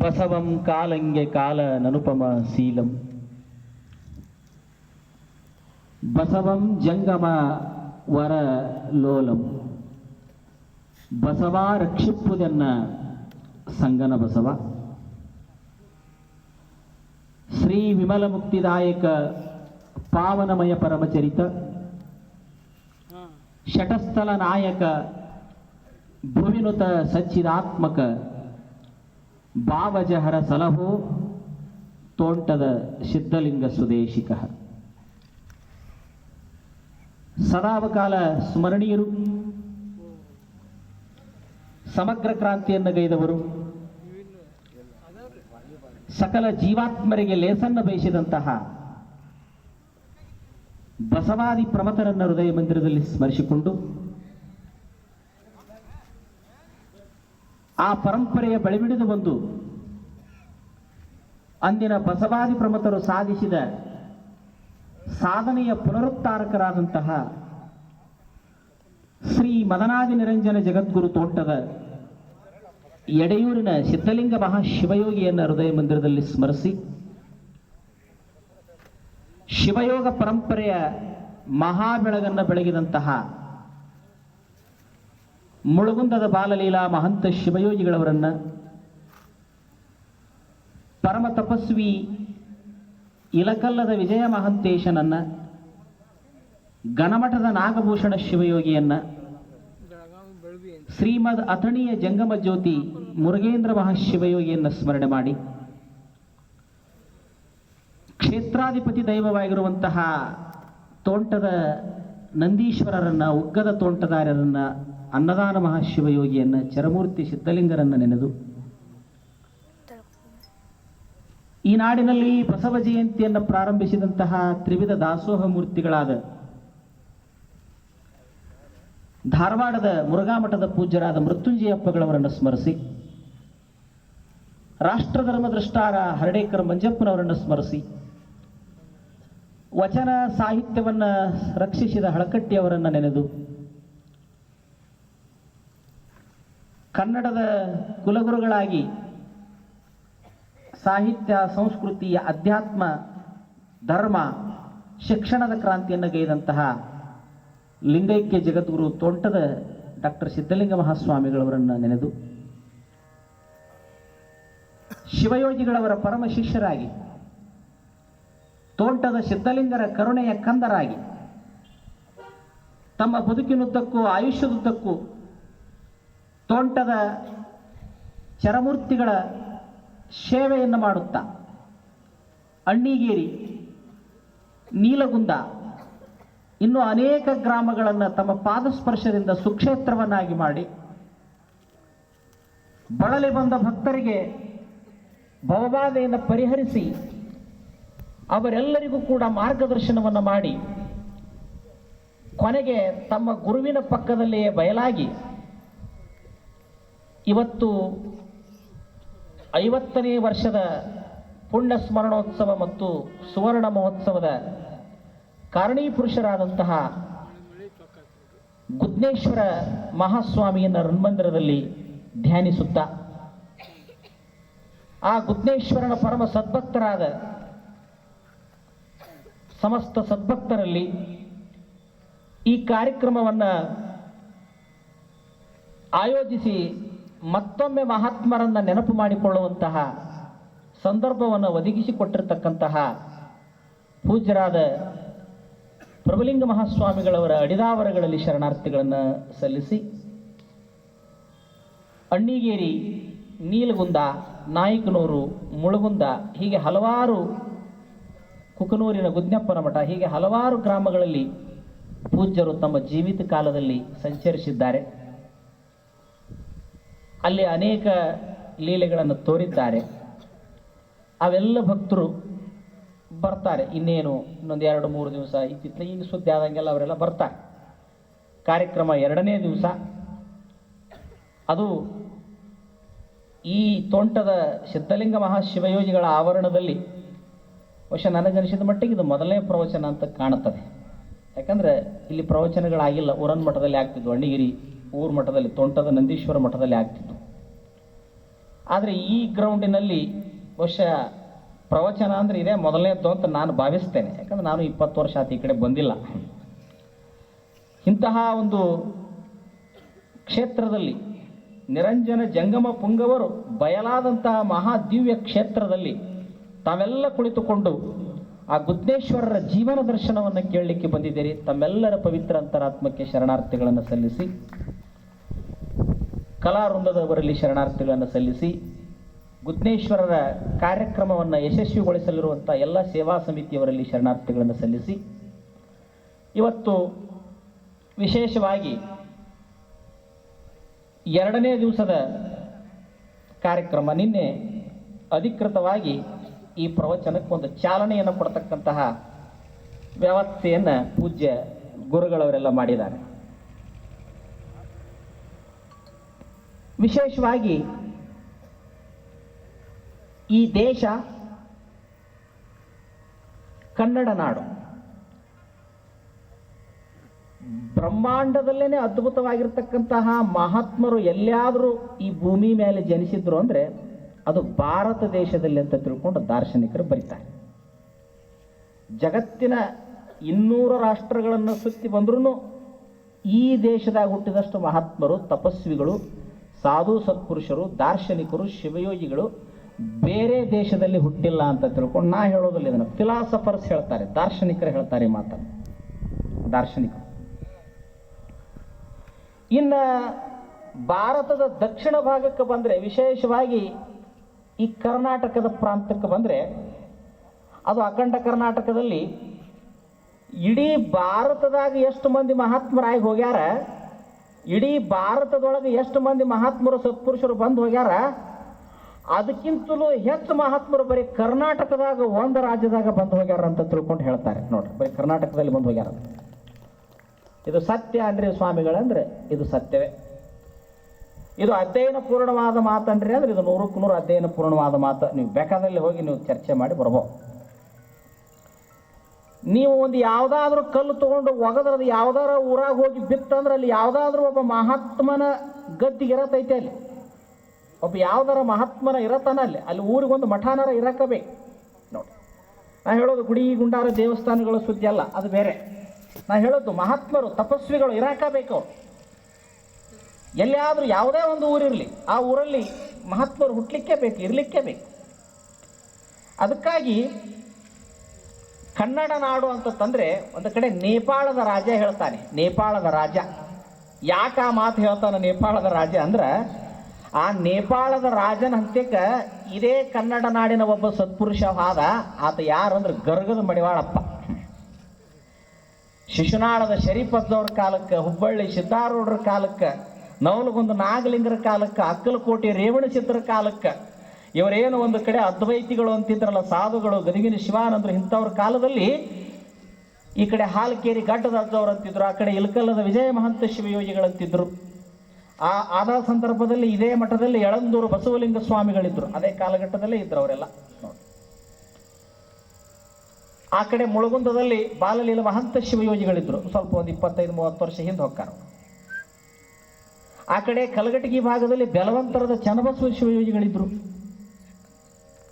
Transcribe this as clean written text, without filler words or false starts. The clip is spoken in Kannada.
ಬಸವಂ ಕಾಲಂಗೆ ಕಾಲ ನನುಪಮ ಶೀಲಂ ಬಸವಂ ಜಂಗಮ ವರ ಲೋಲಂ ಬಸವ ರಕ್ಷಿಪ್ಪುದೆನ್ನ ಸಂಗನ ಬಸವ ಶ್ರೀ ವಿಮಲ ಮುಕ್ತಿದಾಯಕ ಪಾವನಮಯ ಪರಮಚರಿತ ಶಟಸ್ಥಲ ನಾಯಕ ಭುವಿನುತ ಸಚ್ಚಿದಾತ್ಮಕ ಭಾವಜಹರ ಸಲಹೋ ತೋಂಟದ ಸಿದ್ಧಲಿಂಗ ಸುದೇಶಿಕ ಸದಾವಕಾಲ ಸ್ಮರಣೀಯರು, ಸಮಗ್ರ ಕ್ರಾಂತಿಯನ್ನು ಗೈದವರು, ಸಕಲ ಜೀವಾತ್ಮರಿಗೆ ಲೇಸನ್ನು ಬಯಸಿದಂತಹ ಬಸವಾದಿ ಪ್ರಮಥರನ್ನ ಹೃದಯ ಮಂದಿರದಲ್ಲಿ ಸ್ಮರಿಸಿಕೊಂಡು ಆ ಪರಂಪರೆಯ ಬಳಿಬಿಡಿದು ಬಂದು ಅಂದಿನ ಬಸವಾದಿ ಪ್ರಮಥರು ಸಾಧಿಸಿದ ಸಾಧನೆಯ ಪುನರುತ್ತಾರಕರಾದಂತಹ ಶ್ರೀ ಮದನಾದಿ ನಿರಂಜನ ಜಗದ್ಗುರು ತೋಂಟದ ಎಡೆಯೂರಿನ ಸಿದ್ಧಲಿಂಗ ಮಹಾಶಿವಯೋಗಿಯನ್ನು ಹೃದಯ ಮಂದಿರದಲ್ಲಿ ಸ್ಮರಿಸಿ ಶಿವಯೋಗ ಪರಂಪರೆಯ ಮಹಾಬೆಳಗನ್ನು ಬೆಳಗಿದಂತಹ ಮುಳುಗುಂದದ ಬಾಲಲೀಲಾ ಮಹಂತ ಶಿವಯೋಗಿಗಳವರನ್ನ, ಪರಮ ತಪಸ್ವಿ ಇಲಕಲ್ಲದ ವಿಜಯ ಮಹಂತೇಶನನ್ನ, ಘನಮಠದ ನಾಗಭೂಷಣ ಶಿವಯೋಗಿಯನ್ನ, ಶ್ರೀಮದ್ ಅಥಣಿಯ ಜಂಗಮ ಜ್ಯೋತಿ ಮುರುಗೇಂದ್ರ ಮಹಾಶಿವಯೋಗಿಯನ್ನು ಸ್ಮರಣೆ ಮಾಡಿ ಕ್ಷೇತ್ರಾಧಿಪತಿ ದೈವವಾಗಿರುವಂತಹ ತೋಂಟದ ನಂದೀಶ್ವರರನ್ನ, ಉಗ್ಗದ ತೋಂಟದಾರರನ್ನ, ಅನ್ನದಾನ ಮಹಾಶಿವಯೋಗಿಯನ್ನ, ಚರಮೂರ್ತಿ ಸಿದ್ಧಲಿಂಗರನ್ನ ನೆನೆದು ಈ ನಾಡಿನಲ್ಲಿ ಬಸವ ಜಯಂತಿಯನ್ನು ಪ್ರಾರಂಭಿಸಿದಂತಹ ತ್ರಿವಿಧ ದಾಸೋಹ ಮೂರ್ತಿಗಳಾದ ಧಾರವಾಡದ ಮುರುಘಾಮಠದ ಪೂಜ್ಯರಾದ ಮೃತ್ಯುಂಜಯಪ್ಪಗಳವರನ್ನು ಸ್ಮರಿಸಿ, ರಾಷ್ಟ್ರಧರ್ಮ ದೃಷ್ಟಾರ ಹರ್ಡೇಕರ್ ಮಂಜಪ್ಪನವರನ್ನು ಸ್ಮರಿಸಿ, ವಚನ ಸಾಹಿತ್ಯವನ್ನು ರಕ್ಷಿಸಿದ ಹಳಕಟ್ಟಿಯವರನ್ನು ನೆನೆದು, ಕನ್ನಡದ ಕುಲಗುರುಗಳಾಗಿ ಸಾಹಿತ್ಯ, ಸಂಸ್ಕೃತಿ, ಅಧ್ಯಾತ್ಮ, ಧರ್ಮ, ಶಿಕ್ಷಣದ ಕ್ರಾಂತಿಯನ್ನು ಗೈದಂತಹ ಲಿಂಗೈಕ್ಯ ಜಗದ್ಗುರು ತೋಂಟದ ಡಾಕ್ಟರ್ ಸಿದ್ಧಲಿಂಗ ಮಹಾಸ್ವಾಮಿಗಳವರನ್ನು ನೆನೆದು, ಶಿವಯೋಗಿಗಳವರ ಪರಮ ಶಿಷ್ಯರಾಗಿ ತೋಂಟದ ಸಿದ್ಧಲಿಂಗರ ಕರುಣೆಯ ಕಂದರಾಗಿ ತಮ್ಮ ಬದುಕಿನುದ್ದಕ್ಕೂ ಆಯುಷ್ಯದುದ್ದಕ್ಕೂ ತೋಂಟದ ಚರಮೂರ್ತಿಗಳ ಸೇವೆಯನ್ನು ಮಾಡುತ್ತಾ ಅಣ್ಣಿಗೇರಿ, ನೀಲಗುಂದ ಇನ್ನೂ ಅನೇಕ ಗ್ರಾಮಗಳನ್ನು ತಮ್ಮ ಪಾದಸ್ಪರ್ಶದಿಂದ ಸುಕ್ಷೇತ್ರವನ್ನಾಗಿ ಮಾಡಿ ಬಳಲಿ ಬಂದ ಭಕ್ತರಿಗೆ ಭವಬಾಧೆಯನ್ನು ಪರಿಹರಿಸಿ ಅವರೆಲ್ಲರಿಗೂ ಕೂಡ ಮಾರ್ಗದರ್ಶನವನ್ನು ಮಾಡಿ ಕೊನೆಗೆ ತಮ್ಮ ಗುರುವಿನ ಪಕ್ಕದಲ್ಲಿಯೇ ಬಯಲಾಗಿ ಇವತ್ತು 50ನೇ ವರ್ಷದ ಪುಣ್ಯ ಸ್ಮರಣೋತ್ಸವ ಮತ್ತು ಸುವರ್ಣ ಮಹೋತ್ಸವದ ಕಾರಣೀಪುರುಷರಾದಂತಹ ಗುದ್ನೇಶ್ವರ ಮಹಾಸ್ವಾಮಿಯನ್ನ ರಣಮಂದಿರದಲ್ಲಿ ಧ್ಯಾನಿಸುತ್ತಾ ಆ ಗುದ್ನೇಶ್ವರನ ಪರಮ ಸದ್ಭಕ್ತರಾದ ಸಮಸ್ತ ಸದ್ಭಕ್ತರಲ್ಲಿ ಈ ಕಾರ್ಯಕ್ರಮವನ್ನು ಆಯೋಜಿಸಿ ಮತ್ತೊಮ್ಮೆ ಮಹಾತ್ಮರನ್ನ ನೆನಪು ಮಾಡಿಕೊಳ್ಳುವಂತಹ ಸಂದರ್ಭವನ್ನು ಒದಗಿಸಿಕೊಟ್ಟಿರತಕ್ಕಂತಹ ಪೂಜ್ಯರಾದ ಪ್ರಭುಲಿಂಗ ಮಹಾಸ್ವಾಮಿಗಳವರ ಅಡಿದಾವರಗಳಲ್ಲಿ ಶರಣಾರ್ಥಿಗಳನ್ನು ಸಲ್ಲಿಸಿ, ಅಣ್ಣಿಗೇರಿ, ನೀಲಗುಂದ, ನಾಯಕನೂರು, ಮುಳುಗುಂದ ಹೀಗೆ ಹಲವಾರು, ಕುಕನೂರಿನ ಗುದ್ನಪ್ಪನ ಮಠ ಹೀಗೆ ಹಲವಾರು ಗ್ರಾಮಗಳಲ್ಲಿ ಪೂಜ್ಯರು ತಮ್ಮ ಜೀವಿತ ಕಾಲದಲ್ಲಿ ಸಂಚರಿಸಿದ್ದಾರೆ. ಅಲ್ಲಿ ಅನೇಕ ಲೀಲೆಗಳನ್ನು ತೋರಿದ್ದಾರೆ. ಅವೆಲ್ಲ ಭಕ್ತರು ಬರ್ತಾರೆ. ಇನ್ನೇನು ಇನ್ನೊಂದು 2-3 ದಿವಸ ಈಗ ಸುದ್ದಿ ಆದಂಗೆಲ್ಲ ಅವರೆಲ್ಲ ಬರ್ತಾರೆ. ಕಾರ್ಯಕ್ರಮ 2ನೇ ದಿವಸ ಅದು ಈ ತೋಂಟದ ಸಿದ್ಧಲಿಂಗ ಮಹಾಶಿವಯೋಗಿಗಳ ಆವರಣದಲ್ಲಿ ಬಹುಶಃ ನನಗನಿಸಿದ ಮಟ್ಟಿಗೆ ಇದು ಮೊದಲನೇ ಪ್ರವಚನ ಅಂತ ಕಾಣುತ್ತದೆ. ಯಾಕಂದರೆ ಇಲ್ಲಿ ಪ್ರವಚನಗಳಾಗಿಲ್ಲ. ಊರನ್ ಮಠದಲ್ಲಿ ಆಗ್ತಿದ್ವು, ಅಣ್ಣಿಗಿರಿ ಊರು ಮಠದಲ್ಲಿ, ತೋಂಟದ ನಂದೀಶ್ವರ ಮಠದಲ್ಲಿ ಆಗ್ತಿತ್ತು. ಆದರೆ ಈ ಗ್ರೌಂಡಿನಲ್ಲಿ ಬಹುಶಃ ಪ್ರವಚನ ಅಂದರೆ ಇದೇ ಮೊದಲನೇದ್ದು ಅಂತ ನಾನು ಭಾವಿಸ್ತೇನೆ. ಯಾಕಂದ್ರೆ ನಾನು 20 ವರ್ಷ ಆತ ಈ ಕಡೆ ಬಂದಿಲ್ಲ. ಇಂತಹ ಒಂದು ಕ್ಷೇತ್ರದಲ್ಲಿ ನಿರಂಜನ ಜಂಗಮ ಪುಂಗವರು ಬಯಲಾದಂತಹ ಮಹಾದಿವ್ಯ ಕ್ಷೇತ್ರದಲ್ಲಿ ತಾವೆಲ್ಲ ಕುಳಿತುಕೊಂಡು ಆ ಗುದ್ನೇಶ್ವರರ ಜೀವನ ದರ್ಶನವನ್ನು ಕೇಳಲಿಕ್ಕೆ ಬಂದಿದ್ದೀರಿ. ತಮ್ಮೆಲ್ಲರ ಪವಿತ್ರ ಅಂತರಾತ್ಮಕ್ಕೆ ಶರಣಾರ್ಥಿಗಳನ್ನು ಸಲ್ಲಿಸಿ, ಕಲಾವೃಂದದವರಲ್ಲಿ ಶರಣಾರ್ಥಿಗಳನ್ನು ಸಲ್ಲಿಸಿ, ಗುದ್ನೇಶ್ವರರ ಕಾರ್ಯಕ್ರಮವನ್ನು ಯಶಸ್ವಿಗೊಳಿಸಲಿರುವಂಥ ಎಲ್ಲ ಸೇವಾ ಸಮಿತಿಯವರಲ್ಲಿ ಶರಣಾರ್ಥಿಗಳನ್ನು ಸಲ್ಲಿಸಿ, ಇವತ್ತು ವಿಶೇಷವಾಗಿ 2ನೇ ದಿವಸದ ಕಾರ್ಯಕ್ರಮ, ನಿನ್ನೆ ಅಧಿಕೃತವಾಗಿ ಈ ಪ್ರವಚನಕ್ಕೆ ಒಂದು ಚಾಲನೆಯನ್ನು ಕೊಡ್ತಕ್ಕಂತಹ ವ್ಯವಸ್ಥೆಯನ್ನು ಪೂಜ್ಯ ಗುರುಗಳವರೆಲ್ಲ ಮಾಡಿದ್ದಾರೆ. ವಿಶೇಷವಾಗಿ ಈ ದೇಶ ಕನ್ನಡ ನಾಡು, ಬ್ರಹ್ಮಾಂಡದಲ್ಲೇನೆ ಅದ್ಭುತವಾಗಿರ್ತಕ್ಕಂತಹ ಮಹಾತ್ಮರು ಎಲ್ಲಿಯಾದರೂ ಈ ಭೂಮಿ ಮೇಲೆ ಜನಿಸಿದ್ರು ಅಂದರೆ ಅದು ಭಾರತ ದೇಶದಲ್ಲಿ ಅಂತ ತಿಳ್ಕೊಂಡು ದಾರ್ಶನಿಕರು ಬರೀತಾರೆ. ಜಗತ್ತಿನ 200 ರಾಷ್ಟ್ರಗಳನ್ನು ಸುತ್ತಿ ಬಂದ್ರೂ ಈ ದೇಶದಾಗ ಹುಟ್ಟಿದಷ್ಟು ಮಹಾತ್ಮರು, ತಪಸ್ವಿಗಳು, ಸಾಧು ಸತ್ಪುರುಷರು, ದಾರ್ಶನಿಕರು, ಶಿವಯೋಗಿಗಳು ಬೇರೆ ದೇಶದಲ್ಲಿ ಹುಟ್ಟಿಲ್ಲ ಅಂತ ತಿಳ್ಕೊಂಡು ನಾ ಹೇಳೋದಿಲ್ಲ. ಇದನ್ನು ಫಿಲಾಸಫರ್ಸ್ ಹೇಳ್ತಾರೆ, ದಾರ್ಶನಿಕರು ಹೇಳ್ತಾರೆ ಮಾತನ್ನು, ದಾರ್ಶನಿಕರು. ಇನ್ನು ಭಾರತದ ದಕ್ಷಿಣ ಭಾಗಕ್ಕೆ ಬಂದರೆ, ವಿಶೇಷವಾಗಿ ಈ ಕರ್ನಾಟಕದ ಪ್ರಾಂತಕ್ಕೆ ಬಂದರೆ, ಅದು ಅಖಂಡ ಕರ್ನಾಟಕದಲ್ಲಿ ಇಡೀ ಭಾರತದಾಗ ಎಷ್ಟು ಮಂದಿ ಮಹಾತ್ಮರಾಗಿ ಹೋಗ್ಯಾರ, ಇಡೀ ಭಾರತದೊಳಗೆ ಎಷ್ಟು ಮಂದಿ ಮಹಾತ್ಮರು ಸತ್ಪುರುಷರು ಬಂದು ಹೋಗ್ಯಾರ, ಅದಕ್ಕಿಂತಲೂ ಹೆಚ್ಚು ಮಹಾತ್ಮರು ಬರೀ ಕರ್ನಾಟಕದಾಗ ಒಂದು ರಾಜ್ಯದಾಗ ಬಂದು ಹೋಗ್ಯಾರ ಅಂತ ತಿಳ್ಕೊಂಡು ಹೇಳ್ತಾರೆ. ನೋಡ್ರಿ, ಬರೀ ಕರ್ನಾಟಕದಲ್ಲಿ ಬಂದು ಹೋಗ್ಯಾರ. ಇದು ಸತ್ಯ ಅನ್ರಿ ಸ್ವಾಮಿಗಳಂದ್ರೆ ಇದು ಸತ್ಯವೇ. ಇದು ಅಧ್ಯಯನ ಪೂರ್ಣವಾದ ಮಾತನ್ರಿ ಅಂದ್ರೆ ಇದು 100ಕ್ಕೆ 100 ಅಧ್ಯಯನ ಪೂರ್ಣವಾದ ಮಾತು. ನೀವು ಬೇಕಾದಲ್ಲಿ ಹೋಗಿ ನೀವು ಚರ್ಚೆ ಮಾಡಿ ಬರ್ಬೋದು. ನೀವು ಒಂದು ಯಾವುದಾದ್ರೂ ಕಲ್ಲು ತಗೊಂಡು ಒಗದ್ರದು ಯಾವ್ದಾರ ಊರಾಗ ಹೋಗಿ ಬಿತ್ತಂದ್ರೆ ಅಲ್ಲಿ ಯಾವುದಾದ್ರೂ ಒಬ್ಬ ಮಹಾತ್ಮನ ಗದ್ದಿಗೆ ಇರತೈತೆ. ಅಲ್ಲಿ ಒಬ್ಬ ಯಾವ್ದಾರ ಮಹಾತ್ಮನ ಇರತಾನ ಅಲ್ಲಿ ಊರಿಗೊಂದು ಮಠಾನರ ಇರಕಬೇಕು. ನೋಡಿ, ನಾ ಹೇಳೋದು ಗುಡಿ ಗುಂಡಾರ ದೇವಸ್ಥಾನಗಳ ಸುದ್ದಿ ಅಲ್ಲ, ಅದು ಬೇರೆ. ನಾ ಹೇಳೋದು ಮಹಾತ್ಮರು ತಪಸ್ವಿಗಳು ಇರಾಕಬೇಕು. ಎಲ್ಲಿಯಾದರೂ ಯಾವುದೇ ಒಂದು ಊರಿರಲಿ, ಆ ಊರಲ್ಲಿ ಮಹಾತ್ಮರು ಹುಟ್ಟಲಿಕ್ಕೆ ಬೇಕು, ಇರಲಿಕ್ಕೆ ಬೇಕು. ಅದಕ್ಕಾಗಿ ಕನ್ನಡ ನಾಡು ಅಂತಂದ್ರೆ ಒಂದು ಕಡೆ ನೇಪಾಳದ ರಾಜ ಹೇಳ್ತಾನೆ. ನೇಪಾಳದ ರಾಜ ಯಾಕೆ ಆ ಮಾತು ಹೇಳ್ತಾನೆ ನೇಪಾಳದ ರಾಜ ಅಂದ್ರೆ, ಆ ನೇಪಾಳದ ರಾಜನ ಹಂತ್ಯಕ್ಕೆ ಇದೇ ಕನ್ನಡ ನಾಡಿನ ಒಬ್ಬ ಸತ್ಪುರುಷ ಆದ. ಆತ ಯಾರು ಅಂದ್ರೆ ಗರ್ಗದ ಮಡಿವಾಳಪ್ಪ. ಶಿಶುನಾಳದ ಶರೀಫದ್ದವ್ರ ಕಾಲಕ್ಕೆ, ಹುಬ್ಬಳ್ಳಿ ಸಿದ್ದಾರೂಢರ ಕಾಲಕ್ಕೆ, ನವಲಗುಂದ ನಾಗಲಿಂಗರ ಕಾಲಕ್ಕೆ, ಅಕ್ಕಲಕೋಟೆ ರೇವಣಸಿದ್ದರ ಕಾಲಕ್ಕೆ, ಇವರೇನು ಒಂದು ಕಡೆ ಅದ್ವೈತಿಗಳು ಅಂತಿದ್ರಲ್ಲ, ಸಾಧುಗಳು, ಗದಗಿನ ಶಿವಾನಂದರು, ಇಂಥವ್ರ ಕಾಲದಲ್ಲಿ ಈ ಕಡೆ ಹಾಲಕೇರಿ ಗಡ್ಡದವ್ರು ಅಂತಿದ್ರು, ಆ ಕಡೆ ಇಲಕಲ್ಲದ ವಿಜಯ ಮಹಂತ ಶಿವಯೋಗಿಗಳಂತಿದ್ರು. ಆದ ಸಂದರ್ಭದಲ್ಲಿ ಇದೇ ಮಠದಲ್ಲಿ ಯಳಂದೂರು ಬಸವಲಿಂಗ ಸ್ವಾಮಿಗಳಿದ್ರು, ಅದೇ ಕಾಲಘಟ್ಟದಲ್ಲೇ ಇದ್ರು ಅವರೆಲ್ಲ. ಆ ಕಡೆ ಮುಳುಗುಂದದಲ್ಲಿ ಬಾಲಲೀಲ ಮಹಂತ ಶಿವಯೋಗಿಗಳಿದ್ರು, ಸ್ವಲ್ಪ ಒಂದು 25-30 ವರ್ಷ ಹಿಂದೆ ಹೋಗ್ತಾರ. ಆ ಕಡೆ ಕಲಘಟಗಿ ಭಾಗದಲ್ಲಿ ಬೆಲವಂತರದ ಚನ್ನಬಸವ ಶಿವಯೋಗಿಗಳಿದ್ರು.